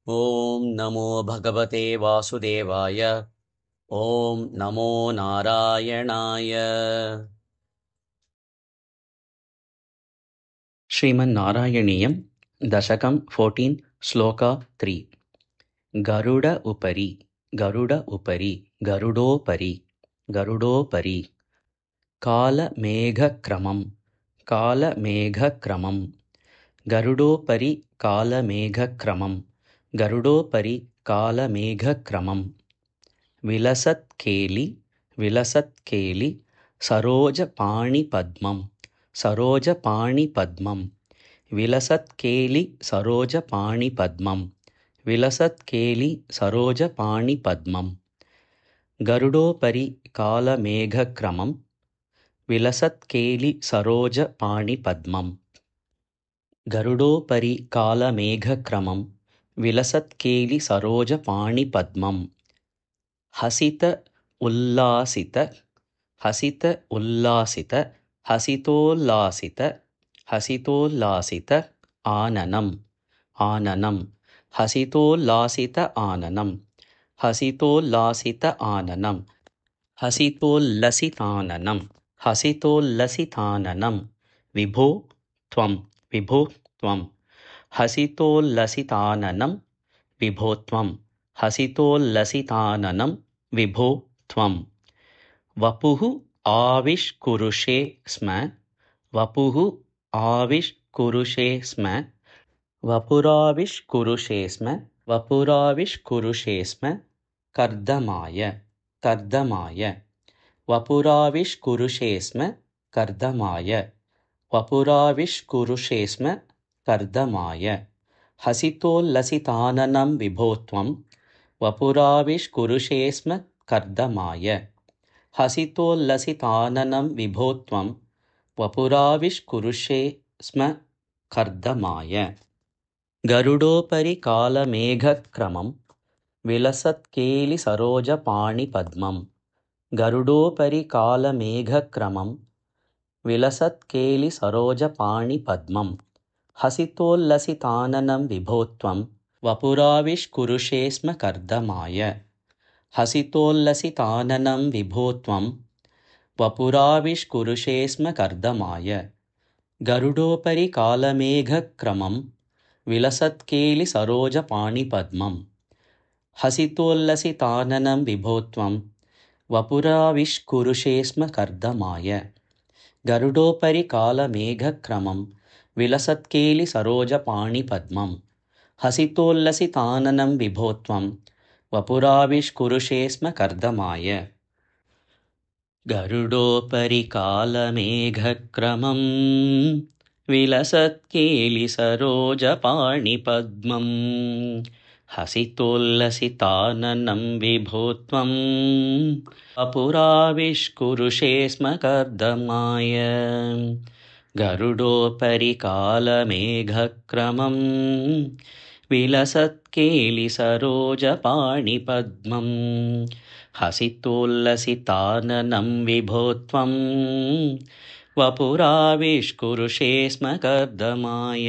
ॐ नमो भगवते वासुदेवाय। ॐ नमो नारायणाय। श्रीमन्नारायणीयं दशकं 14 श्लोका 3। गरुड उपरि गरुड उपरि गरुडोपरि गरुडोपरि कालमेघक्रमं कालमेघक्रमं गरुडोपरि कालमेघक्रमं गरुडोपरि कालमेघक्रमं विलसत्केलि विलसत्केलि सरोजपाणिपद्मं सरोजपाणिपद्मं विलसत्केलि सरोजपाणिपद्मं विलसत्केलि सरोजपाणिपद्मं गरुडोपरि कालमेघक्रमं विलसत्केलि सरोजपाणिपद्मं गरुडोपरि कालमेघक्रमं विलसत्केलि सरोजपाणिपद्मं हसित उल्लासित हसित उल्लासित हसितोल्लासित हसितोल्लासित आननम् आननं हसितोल्लासित आननं हसितोल्लासित आननं हसितोल्लसिताननं हसितोल्लसिताननं विभो त्वं हसितोल्लसिताननं विभो त्वं हसितोल्लसिताननं विभो त्वं वपुः आविष्कुरुषे स्म वपुः आविष्कुरुषे स्म वपुराविष्कुरुषे स्म वपुराविष्कुरुषे स्म कर्दमाय कर्दमाय वपुराविष्कुरुषे स्म कर्दमाय वपुराविष्कुरुषे स्म कर्दमाय हसितोल्लसिताननं विभो त्वं वपुराविष्कुरुषे स्म कर्दमाय हसितोल्लसिताननं विभो त्वं वपुराविष्कुरुषे स्म कर्दमाय गरुडोपरि कालमेघक्रमं विलसत्केलि सरोजपाणिपद्मं गरुडोपरि कालमेघक्रमं विलसत्केलि सरोजपाणिपद्मं हसितोल्लसिताननं विभो त्वं वपुराविष्कुरुषे स्म कर्दमाय हसितोल्लसिताननं विभो त्वं वपुराविष्कुरुषे स्म कर्दमाय गरुडोपरि कालमेघक्रमं विलसत्केलि सरोजपाणिपद्मं हसितोल्लसिताननं विभो त्वं वपुराविष्कुरुषे स्म कर्दमाय गरुडोपरि कालमेघक्रमं विलसत्केलि सरोजपाणिपद्मं हसितोल्लसिताननं विभो त्वं वपुराविष्कुरुषे स्म कर्दमाय गरुडोपरि कालमेघक्रमं विलसत्केलि सरोजपाणिपद्मं हसितोल्लसिताननं विभो त्वं वपुराविष्कुरुषे स्म कर्दमाय गरुडोपरि कालमेघक्रमं विलसत्केलि सरोजपाणिपद्मं हसितोल्लसिताननं विभो त्वं वपुराविष्कुरुषे स्म कर्दमाय।